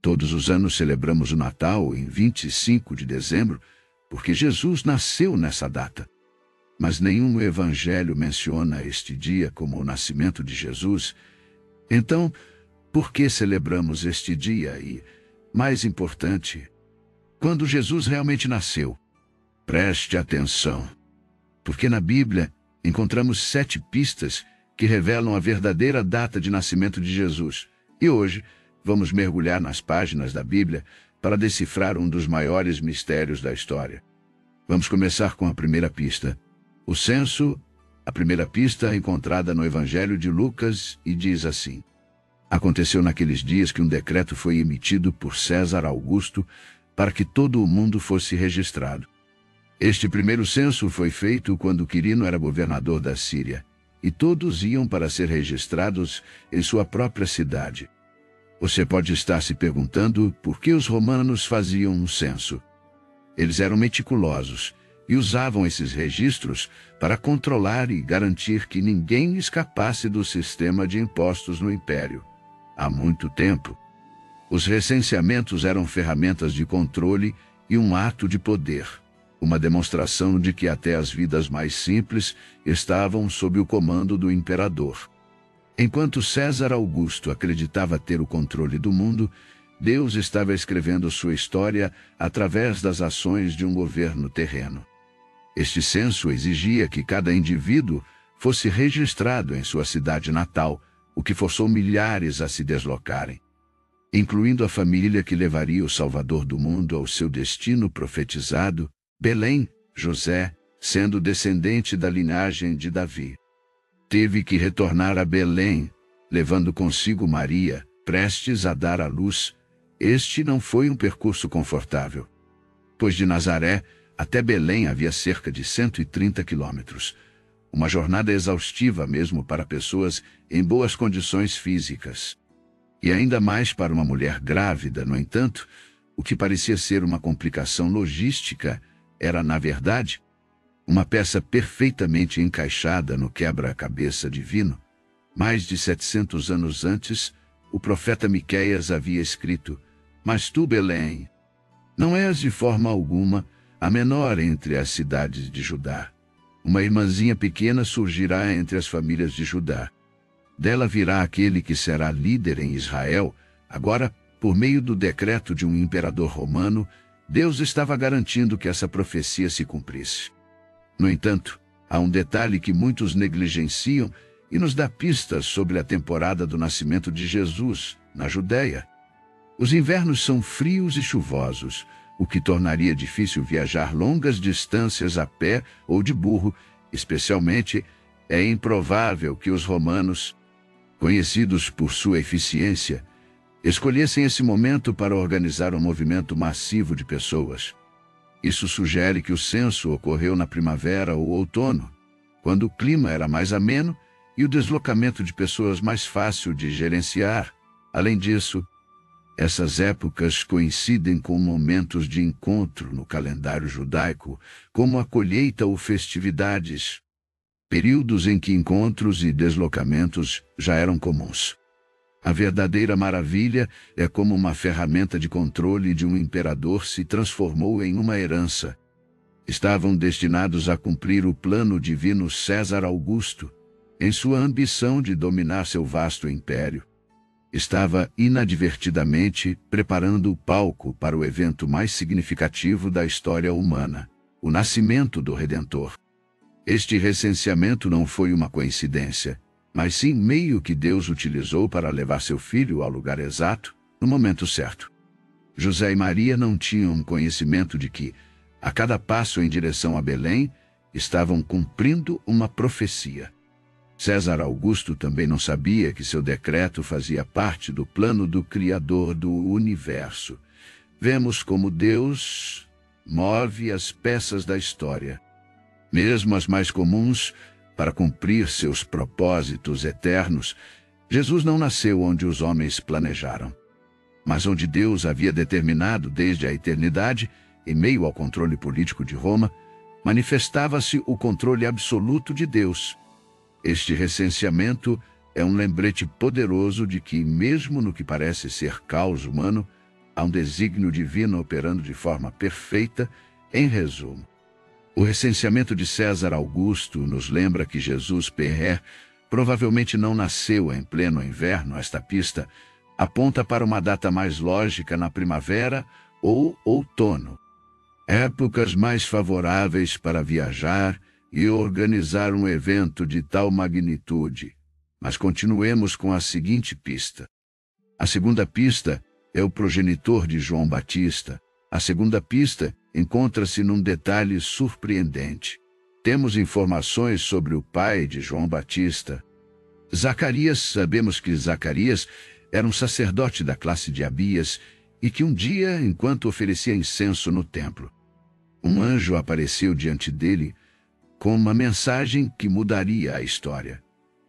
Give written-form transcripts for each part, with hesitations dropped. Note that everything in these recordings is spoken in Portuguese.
Todos os anos celebramos o Natal em 25 de dezembro, porque Jesus nasceu nessa data. Mas nenhum evangelho menciona este dia como o nascimento de Jesus. Então, por que celebramos este dia e, mais importante, quando Jesus realmente nasceu? Preste atenção, porque na Bíblia encontramos 7 pistas que revelam a verdadeira data de nascimento de Jesus. E hoje vamos mergulhar nas páginas da Bíblia para decifrar um dos maiores mistérios da história. Vamos começar com a primeira pista. O censo, a primeira pista é encontrada no Evangelho de Lucas e diz assim: Aconteceu naqueles dias que um decreto foi emitido por César Augusto para que todo o mundo fosse registrado. Este primeiro censo foi feito quando Quirino era governador da Síria, e todos iam para ser registrados em sua própria cidade. Você pode estar se perguntando por que os romanos faziam um censo. Eles eram meticulosos e usavam esses registros para controlar e garantir que ninguém escapasse do sistema de impostos no Império. Há muito tempo, os recenseamentos eram ferramentas de controle e um ato de poder, uma demonstração de que até as vidas mais simples estavam sob o comando do imperador. Enquanto César Augusto acreditava ter o controle do mundo, Deus estava escrevendo sua história através das ações de um governo terreno. Este censo exigia que cada indivíduo fosse registrado em sua cidade natal, o que forçou milhares a se deslocarem, incluindo a família que levaria o Salvador do mundo ao seu destino profetizado, Belém. José, sendo descendente da linhagem de Davi, teve que retornar a Belém, levando consigo Maria, prestes a dar à luz. Este não foi um percurso confortável, pois de Nazaré até Belém havia cerca de 130 quilômetros, uma jornada exaustiva mesmo para pessoas em boas condições físicas. E ainda mais para uma mulher grávida. No entanto, o que parecia ser uma complicação logística era, na verdade, uma peça perfeitamente encaixada no quebra-cabeça divino. Mais de 700 anos antes, o profeta Miqueias havia escrito: Mas tu, Belém, não és de forma alguma a menor entre as cidades de Judá. Uma irmãzinha pequena surgirá entre as famílias de Judá. Dela virá aquele que será líder em Israel. Agora, por meio do decreto de um imperador romano, Deus estava garantindo que essa profecia se cumprisse. No entanto, há um detalhe que muitos negligenciam e nos dá pistas sobre a temporada do nascimento de Jesus, na Judéia. Os invernos são frios e chuvosos, o que tornaria difícil viajar longas distâncias a pé ou de burro. Especialmente, é improvável que os romanos, conhecidos por sua eficiência, escolhessem esse momento para organizar um movimento massivo de pessoas. Isso sugere que o censo ocorreu na primavera ou outono, quando o clima era mais ameno e o deslocamento de pessoas mais fácil de gerenciar. Além disso, essas épocas coincidem com momentos de encontro no calendário judaico, como a colheita ou festividades, períodos em que encontros e deslocamentos já eram comuns. A verdadeira maravilha é como uma ferramenta de controle de um imperador se transformou em uma herança. Estavam destinados a cumprir o plano divino César Augusto, em sua ambição de dominar seu vasto império. Estava inadvertidamente preparando o palco para o evento mais significativo da história humana, o nascimento do Redentor. Este recenseamento não foi uma coincidência, mas sim meio que Deus utilizou para levar seu filho ao lugar exato, no momento certo. José e Maria não tinham conhecimento de que, a cada passo em direção a Belém, estavam cumprindo uma profecia. César Augusto também não sabia que seu decreto fazia parte do plano do Criador do universo. Vemos como Deus move as peças da história, mesmo as mais comuns, para cumprir seus propósitos eternos. Jesus não nasceu onde os homens planejaram, mas onde Deus havia determinado desde a eternidade. Em meio ao controle político de Roma, manifestava-se o controle absoluto de Deus. Este recenseamento é um lembrete poderoso de que, mesmo no que parece ser caos humano, há um desígnio divino operando de forma perfeita. Em resumo, o recenseamento de César Augusto nos lembra que Jesus Pierre provavelmente não nasceu em pleno inverno. Esta pista aponta para uma data mais lógica na primavera ou outono, épocas mais favoráveis para viajar e organizar um evento de tal magnitude. Mas continuemos com a seguinte pista. A segunda pista é o progenitor de João Batista. A segunda pista encontra-se num detalhe surpreendente. Temos informações sobre o pai de João Batista. Zacarias. Sabemos que Zacarias era um sacerdote da classe de Abias e que um dia, enquanto oferecia incenso no templo, um anjo apareceu diante dele com uma mensagem que mudaria a história.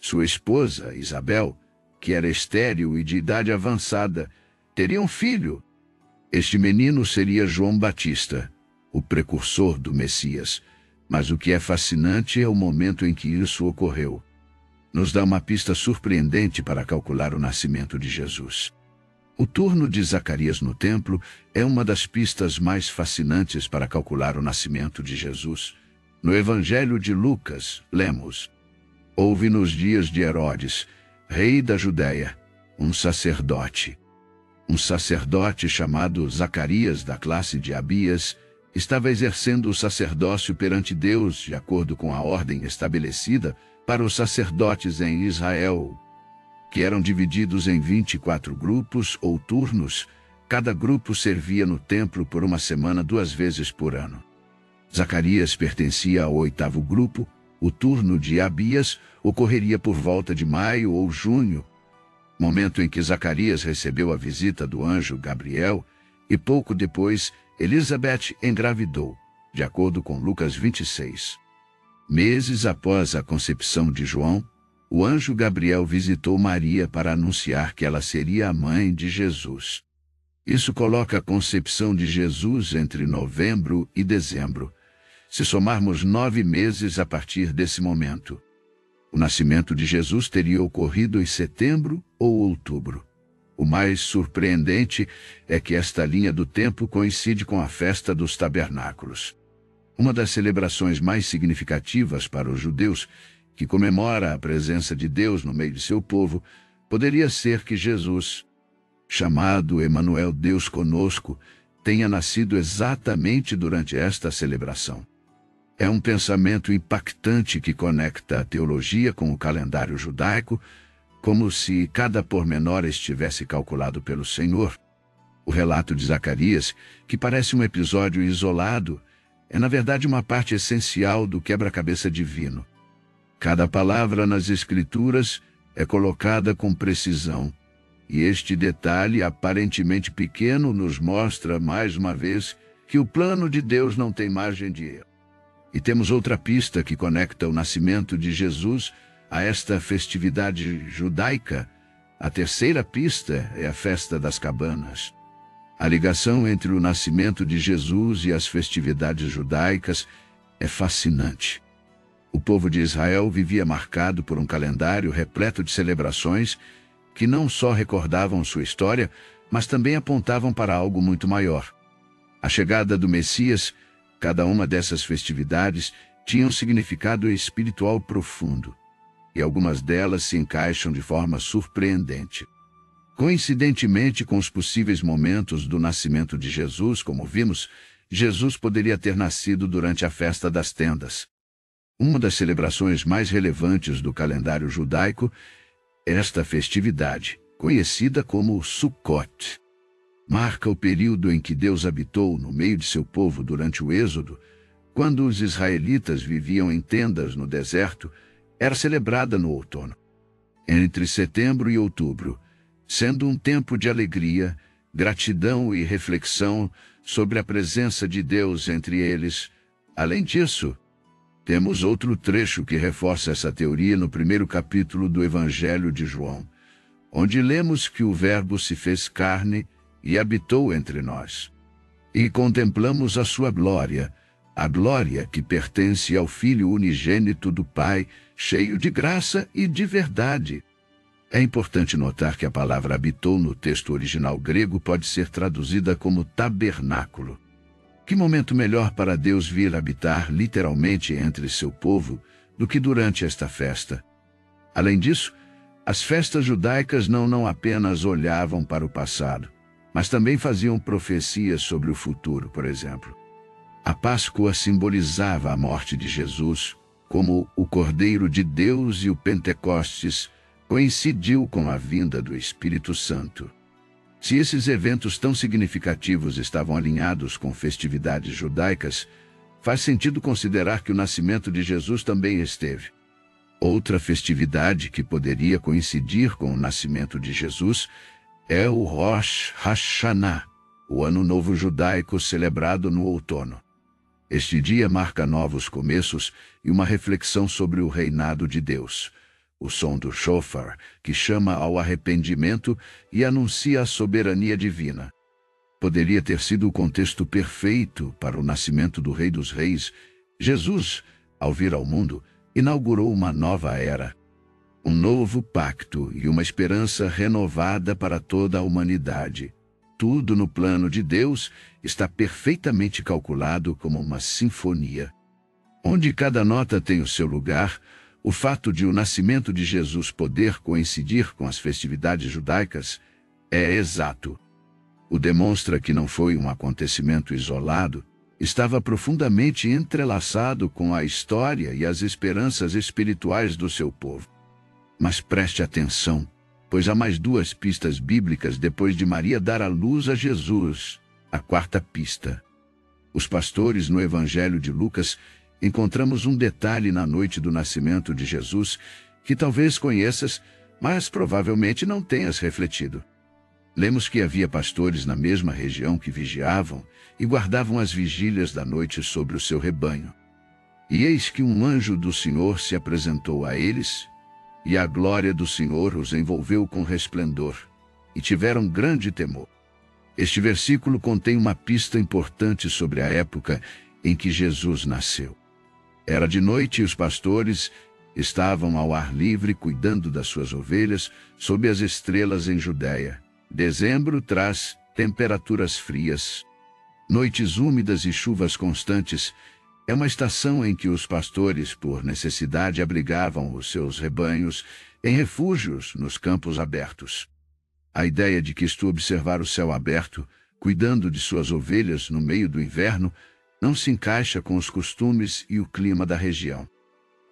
Sua esposa, Isabel, que era estéril e de idade avançada, teria um filho. Este menino seria João Batista, o precursor do Messias. Mas o que é fascinante é o momento em que isso ocorreu. Nos dá uma pista surpreendente para calcular o nascimento de Jesus. O turno de Zacarias no templo é uma das pistas mais fascinantes para calcular o nascimento de Jesus. No Evangelho de Lucas, lemos: houve nos dias de Herodes, rei da Judéia, um sacerdote chamado Zacarias, da classe de Abias, estava exercendo o sacerdócio perante Deus de acordo com a ordem estabelecida para os sacerdotes em Israel, que eram divididos em 24 grupos ou turnos. Cada grupo servia no templo por uma semana 2 vezes por ano. Zacarias pertencia ao 8º grupo. O turno de Abias ocorreria por volta de maio ou junho, momento em que Zacarias recebeu a visita do anjo Gabriel, e pouco depois Elizabeth engravidou, de acordo com Lucas 26. Meses após a concepção de João, o anjo Gabriel visitou Maria para anunciar que ela seria a mãe de Jesus. Isso coloca a concepção de Jesus entre novembro e dezembro, se somarmos 9 meses a partir desse momento. O nascimento de Jesus teria ocorrido em setembro ou outubro. O mais surpreendente é que esta linha do tempo coincide com a festa dos tabernáculos, uma das celebrações mais significativas para os judeus, que comemora a presença de Deus no meio de seu povo. Poderia ser que Jesus, chamado Emanuel, Deus conosco, tenha nascido exatamente durante esta celebração. É um pensamento impactante que conecta a teologia com o calendário judaico, como se cada pormenor estivesse calculado pelo Senhor. O relato de Zacarias, que parece um episódio isolado, é na verdade uma parte essencial do quebra-cabeça divino. Cada palavra nas Escrituras é colocada com precisão, e este detalhe aparentemente pequeno nos mostra mais uma vez que o plano de Deus não tem margem de erro. E temos outra pista que conecta o nascimento de Jesus a esta festividade judaica. A terceira pista é a festa das cabanas. A ligação entre o nascimento de Jesus e as festividades judaicas é fascinante. O povo de Israel vivia marcado por um calendário repleto de celebrações que não só recordavam sua história, mas também apontavam para algo muito maior. A chegada do Messias. Cada uma dessas festividades tinha um significado espiritual profundo, e algumas delas se encaixam de forma surpreendente. Coincidentemente com os possíveis momentos do nascimento de Jesus, como vimos, Jesus poderia ter nascido durante a festa das tendas. Uma das celebrações mais relevantes do calendário judaico é esta festividade, conhecida como Sukkot. Marca o período em que Deus habitou no meio de seu povo durante o Êxodo. Quando os israelitas viviam em tendas no deserto, era celebrada no outono, entre setembro e outubro, sendo um tempo de alegria, gratidão e reflexão sobre a presença de Deus entre eles. Além disso, temos outro trecho que reforça essa teoria no 1º capítulo do Evangelho de João, onde lemos que o Verbo se fez carne e habitou entre nós. E contemplamos a sua glória, a glória que pertence ao Filho unigênito do Pai, cheio de graça e de verdade. É importante notar que a palavra habitou no texto original grego pode ser traduzida como tabernáculo. Que momento melhor para Deus vir habitar literalmente entre seu povo do que durante esta festa? Além disso, as festas judaicas não apenas olhavam para o passado, mas também faziam profecias sobre o futuro, por exemplo. A Páscoa simbolizava a morte de Jesus, como o Cordeiro de Deus, e o Pentecostes coincidiu com a vinda do Espírito Santo. Se esses eventos tão significativos estavam alinhados com festividades judaicas, faz sentido considerar que o nascimento de Jesus também esteve. Outra festividade que poderia coincidir com o nascimento de Jesus é o Rosh Hashanah, o Ano Novo Judaico celebrado no outono. Este dia marca novos começos e uma reflexão sobre o reinado de Deus. O som do shofar, que chama ao arrependimento e anuncia a soberania divina. Poderia ter sido o contexto perfeito para o nascimento do Rei dos Reis. Jesus, ao vir ao mundo, inaugurou uma nova era, um novo pacto e uma esperança renovada para toda a humanidade. Tudo no plano de Deus está perfeitamente calculado como uma sinfonia. Onde cada nota tem o seu lugar, o fato de o nascimento de Jesus poder coincidir com as festividades judaicas é exato. O demonstra que não foi um acontecimento isolado, estava profundamente entrelaçado com a história e as esperanças espirituais do seu povo. Mas preste atenção, pois há mais duas pistas bíblicas depois de Maria dar à luz a Jesus. A quarta pista. Os pastores no Evangelho de Lucas encontramos um detalhe na noite do nascimento de Jesus que talvez conheças, mas provavelmente não tenhas refletido. Lemos que havia pastores na mesma região que vigiavam e guardavam as vigílias da noite sobre o seu rebanho. E eis que um anjo do Senhor se apresentou a eles, e a glória do Senhor os envolveu com resplendor, e tiveram grande temor. Este versículo contém uma pista importante sobre a época em que Jesus nasceu. Era de noite e os pastores estavam ao ar livre cuidando das suas ovelhas sob as estrelas em Judéia. Dezembro traz temperaturas frias, noites úmidas e chuvas constantes. É uma estação em que os pastores, por necessidade, abrigavam os seus rebanhos em refúgios nos campos abertos. A ideia de que isto observar o céu aberto, cuidando de suas ovelhas no meio do inverno, não se encaixa com os costumes e o clima da região.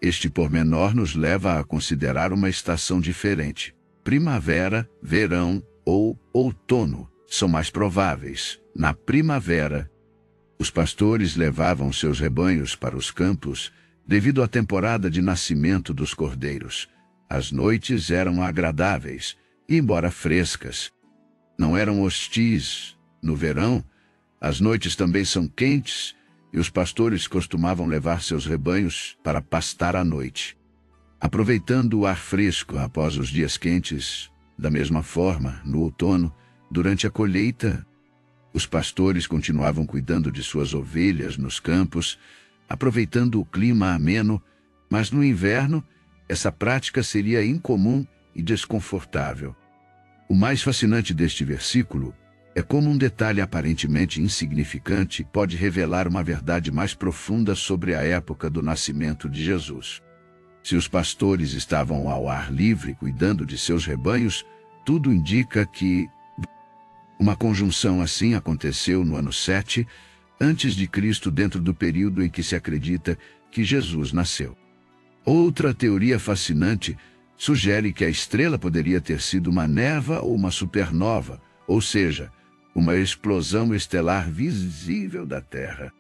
Este pormenor nos leva a considerar uma estação diferente. Primavera, verão ou outono são mais prováveis. Na primavera, os pastores levavam seus rebanhos para os campos devido à temporada de nascimento dos cordeiros. As noites eram agradáveis, e, embora frescas, não eram hostis. No verão, as noites também são quentes e os pastores costumavam levar seus rebanhos para pastar à noite, aproveitando o ar fresco após os dias quentes. Da mesma forma, no outono, durante a colheita, os pastores continuavam cuidando de suas ovelhas nos campos, aproveitando o clima ameno, mas no inverno, essa prática seria incomum e desconfortável. O mais fascinante deste versículo é como um detalhe aparentemente insignificante pode revelar uma verdade mais profunda sobre a época do nascimento de Jesus. Se os pastores estavam ao ar livre cuidando de seus rebanhos, tudo indica que uma conjunção assim aconteceu no ano 7 antes de Cristo, dentro do período em que se acredita que Jesus nasceu. Outra teoria fascinante sugere que a estrela poderia ter sido uma névoa ou uma supernova, ou seja, uma explosão estelar visível da Terra.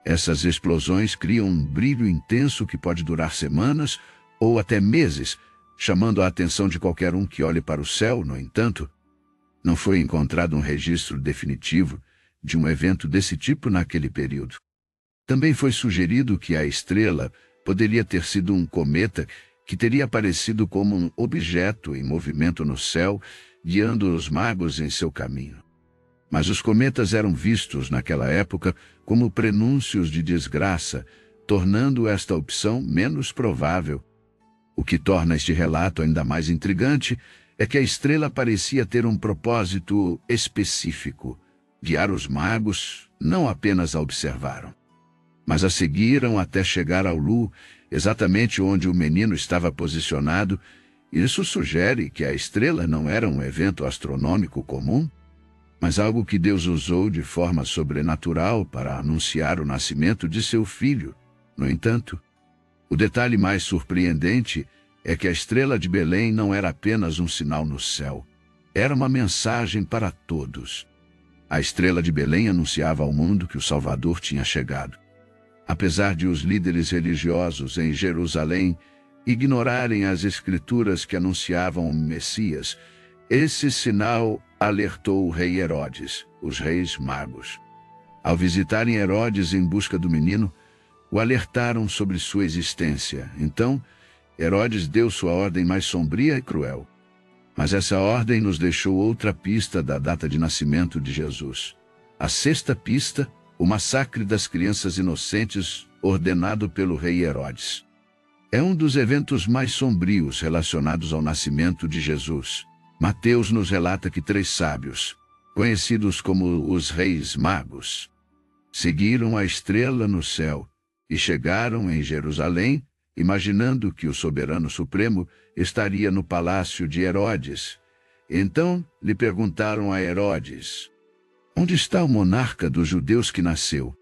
Essas explosões criam um brilho intenso que pode durar semanas ou até meses, chamando a atenção de qualquer um que olhe para o céu. No entanto, não foi encontrado um registro definitivo de um evento desse tipo naquele período. Também foi sugerido que a estrela poderia ter sido um cometa que teria aparecido como um objeto em movimento no céu, guiando os magos em seu caminho. Mas os cometas eram vistos naquela época como prenúncios de desgraça, tornando esta opção menos provável. O que torna este relato ainda mais intrigante é que a estrela parecia ter um propósito específico: guiar os magos não apenas a observaram, mas a seguiram até chegar ao Lu, exatamente onde o menino estava posicionado. Isso sugere que a estrela não era um evento astronômico comum, mas algo que Deus usou de forma sobrenatural para anunciar o nascimento de seu filho. No entanto, o detalhe mais surpreendente é que a estrela de Belém não era apenas um sinal no céu, era uma mensagem para todos. A estrela de Belém anunciava ao mundo que o Salvador tinha chegado. Apesar de os líderes religiosos em Jerusalém ignorarem as escrituras que anunciavam o Messias, esse sinal alertou o rei Herodes, os reis magos. Ao visitarem Herodes em busca do menino, o alertaram sobre sua existência. Então, Herodes deu sua ordem mais sombria e cruel. Mas essa ordem nos deixou outra pista da data de nascimento de Jesus. A sexta pista, o massacre das crianças inocentes ordenado pelo rei Herodes. É um dos eventos mais sombrios relacionados ao nascimento de Jesus. Mateus nos relata que 3 sábios, conhecidos como os reis magos, seguiram a estrela no céu e chegaram em Jerusalém, imaginando que o soberano supremo estaria no palácio de Herodes. Então lhe perguntaram a Herodes: onde está o monarca dos judeus que nasceu?